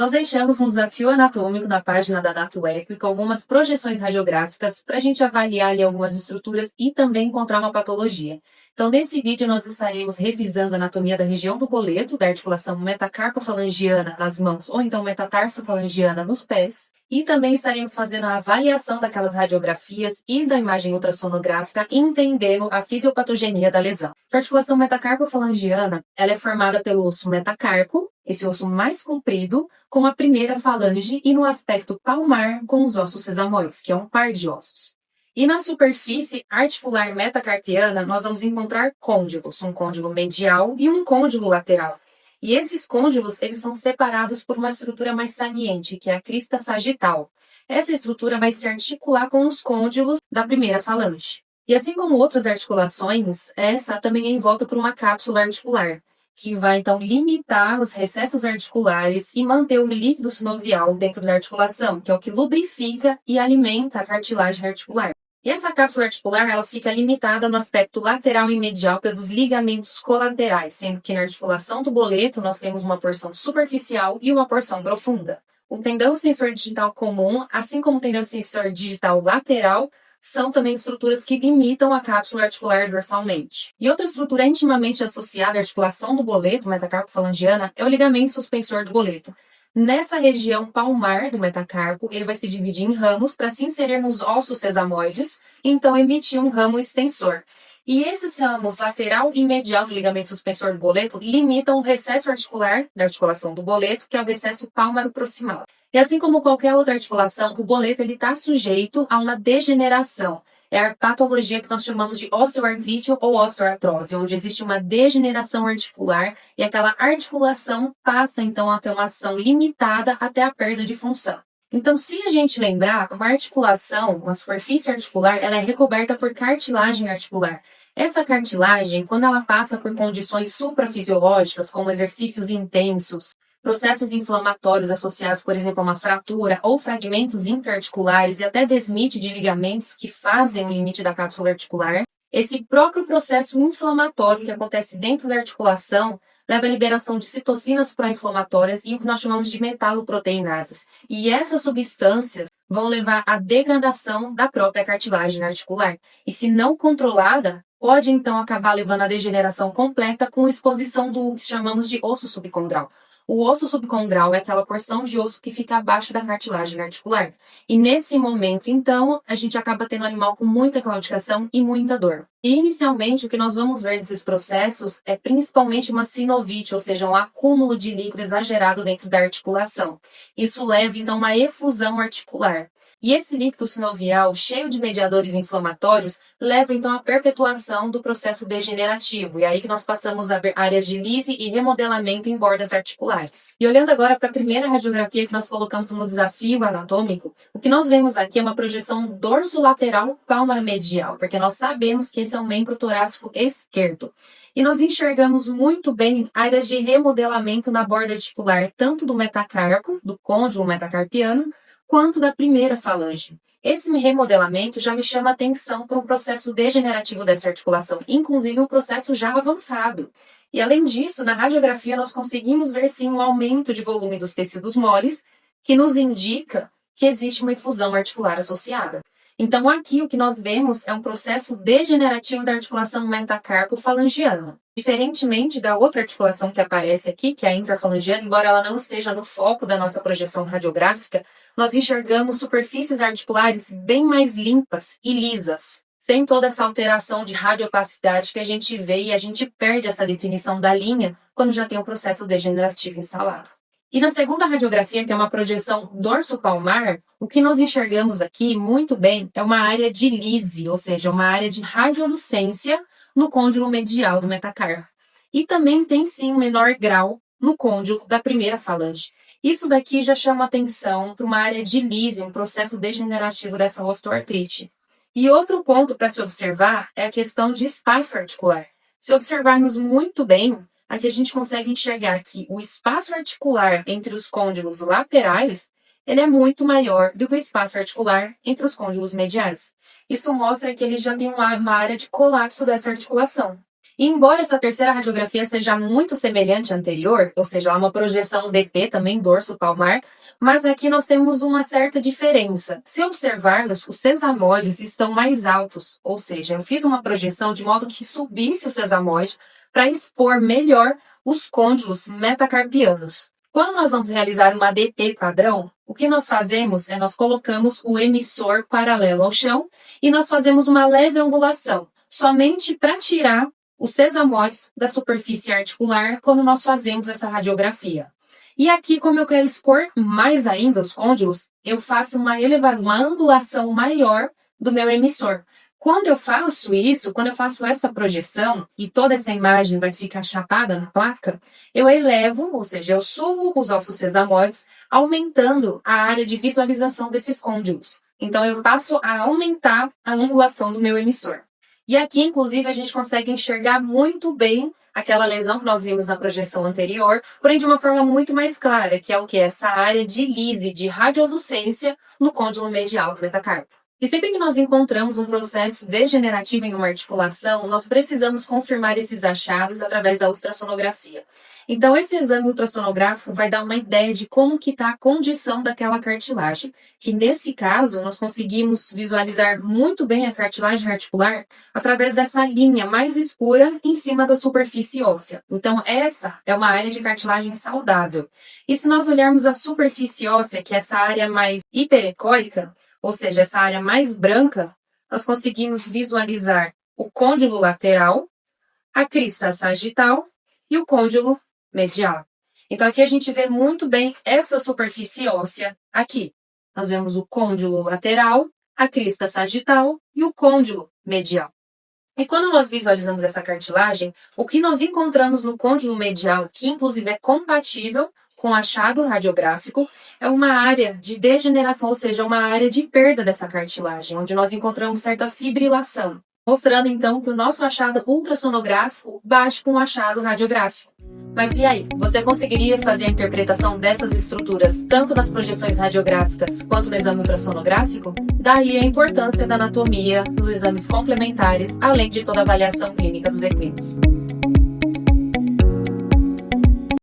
Nós deixamos um desafio anatômico na página da DatoEqui com algumas projeções radiográficas para a gente avaliar ali algumas estruturas e também encontrar uma patologia. Então, nesse vídeo, nós estaremos revisando a anatomia da região do boleto, da articulação metacarpofalangiana nas mãos ou então metatarsofalangiana nos pés. E também estaremos fazendo a avaliação daquelas radiografias e da imagem ultrassonográfica, entendendo a fisiopatogenia da lesão. A articulação metacarpofalangiana, ela é formada pelo osso metacarpo, esse osso mais comprido, com a primeira falange e no aspecto palmar com os ossos sesamoides, que é um par de ossos. E na superfície articular metacarpiana, nós vamos encontrar côndilos, um côndilo medial e um côndilo lateral. E esses côndilos, eles são separados por uma estrutura mais saliente, que é a crista sagital. Essa estrutura vai se articular com os côndilos da primeira falange. E assim como outras articulações, essa também é envolta por uma cápsula articular, que vai então limitar os recessos articulares e manter o líquido sinovial dentro da articulação, que é o que lubrifica e alimenta a cartilagem articular. E essa cápsula articular, ela fica limitada no aspecto lateral e medial pelos ligamentos colaterais, sendo que na articulação do boleto nós temos uma porção superficial e uma porção profunda. O tendão extensor digital comum, assim como o tendão extensor digital lateral, são também estruturas que limitam a cápsula articular dorsalmente. E outra estrutura intimamente associada à articulação do boleto, metacarpofalangiana, é o ligamento suspensor do boleto. Nessa região palmar do metacarpo, ele vai se dividir em ramos para se inserir nos ossos sesamoides, e então emitir um ramo extensor. E esses ramos lateral e medial do ligamento suspensor do boleto limitam o recesso articular da articulação do boleto, que é o recesso pálmaro-proximal. E assim como qualquer outra articulação, o boleto está sujeito a uma degeneração. É a patologia que nós chamamos de osteoartrite ou osteoartrose, onde existe uma degeneração articular e aquela articulação passa então a ter uma ação limitada até a perda de função. Então, se a gente lembrar, uma articulação, uma superfície articular, ela é recoberta por cartilagem articular. Essa cartilagem, quando ela passa por condições suprafisiológicas, como exercícios intensos, processos inflamatórios associados, por exemplo, a uma fratura ou fragmentos interarticulares e até desmite de ligamentos que fazem o limite da cápsula articular, esse próprio processo inflamatório que acontece dentro da articulação leva à liberação de citocinas pró-inflamatórias e o que nós chamamos de metaloproteinases. E essas substâncias vão levar à degradação da própria cartilagem articular. E se não controlada, pode então acabar levando à degeneração completa com exposição do que chamamos de osso subcondral. O osso subcondral é aquela porção de osso que fica abaixo da cartilagem articular. E nesse momento, então, a gente acaba tendo um animal com muita claudicação e muita dor. E inicialmente, o que nós vamos ver nesses processos é principalmente uma sinovite, ou seja, um acúmulo de líquido exagerado dentro da articulação. Isso leva, então, a uma efusão articular. E esse líquido sinovial, cheio de mediadores inflamatórios, leva então à perpetuação do processo degenerativo. E aí que nós passamos a ver áreas de lise e remodelamento em bordas articulares. E olhando agora para a primeira radiografia que nós colocamos no desafio anatômico, o que nós vemos aqui é uma projeção dorsolateral palmar-medial, porque nós sabemos que esse é o membro torácico esquerdo. E nós enxergamos muito bem áreas de remodelamento na borda articular, tanto do metacarpo, do côndilo metacarpiano, quanto da primeira falange. Esse remodelamento já me chama a atenção para um processo degenerativo dessa articulação, inclusive um processo já avançado. E além disso, na radiografia nós conseguimos ver sim um aumento de volume dos tecidos moles, que nos indica que existe uma efusão articular associada. Então aqui o que nós vemos é um processo degenerativo da articulação metacarpo-falangiana. Diferentemente da outra articulação que aparece aqui, que é a intrafalangiana, embora ela não esteja no foco da nossa projeção radiográfica, nós enxergamos superfícies articulares bem mais limpas e lisas, sem toda essa alteração de radiopacidade que a gente vê e a gente perde essa definição da linha quando já tem o processo degenerativo instalado. E na segunda radiografia, que é uma projeção dorso-palmar, o que nós enxergamos aqui muito bem é uma área de lise, ou seja, uma área de radiolucência no côndilo medial do metacarpo. E também tem sim um menor grau no côndilo da primeira falange. Isso daqui já chama atenção para uma área de lise, um processo degenerativo dessa osteoartrite. E outro ponto para se observar é a questão de espaço articular. Se observarmos muito bem, aqui a gente consegue enxergar que o espaço articular entre os côndilos laterais, ele é muito maior do que o espaço articular entre os côndilos mediais. Isso mostra que ele já tem uma área de colapso dessa articulação. E embora essa terceira radiografia seja muito semelhante à anterior, ou seja, ela é uma projeção DP também, dorso palmar, mas aqui nós temos uma certa diferença. Se observarmos, os sesamóides estão mais altos, ou seja, eu fiz uma projeção de modo que subisse o sesamóide para expor melhor os côndilos metacarpianos. Quando nós vamos realizar uma DP padrão, o que nós fazemos é nós colocamos o emissor paralelo ao chão e nós fazemos uma leve angulação, somente para tirar os sesamóides da superfície articular quando nós fazemos essa radiografia. E aqui, como eu quero expor mais ainda os côndilos, eu faço uma angulação maior do meu emissor. Quando eu faço isso, quando eu faço essa projeção e toda essa imagem vai ficar chapada na placa, eu elevo, ou seja, eu subo os ossos sesamóides, aumentando a área de visualização desses côndilos. Então, eu passo a aumentar a angulação do meu emissor. E aqui, inclusive, a gente consegue enxergar muito bem aquela lesão que nós vimos na projeção anterior, porém de uma forma muito mais clara, que é o que? Essa área de lise, de radiolucência no côndilo medial do metacarpo. E sempre que nós encontramos um processo degenerativo em uma articulação, nós precisamos confirmar esses achados através da ultrassonografia. Então, esse exame ultrassonográfico vai dar uma ideia de como que está a condição daquela cartilagem, que nesse caso nós conseguimos visualizar muito bem a cartilagem articular através dessa linha mais escura em cima da superfície óssea. Então, essa é uma área de cartilagem saudável. E se nós olharmos a superfície óssea, que é essa área mais hiperecóica, ou seja, essa área mais branca, nós conseguimos visualizar o côndilo lateral, a crista sagital e o côndilo medial. Então, aqui a gente vê muito bem essa superfície óssea aqui. Nós vemos o côndilo lateral, a crista sagital e o côndilo medial. E quando nós visualizamos essa cartilagem, o que nós encontramos no côndilo medial, que inclusive é compatível com o achado radiográfico, é uma área de degeneração, ou seja, uma área de perda dessa cartilagem, onde nós encontramos certa fibrilação, mostrando então que o nosso achado ultrassonográfico bate com o achado radiográfico. Mas e aí, você conseguiria fazer a interpretação dessas estruturas tanto nas projeções radiográficas quanto no exame ultrassonográfico? Daí a importância da anatomia, dos exames complementares, além de toda a avaliação clínica dos equinos.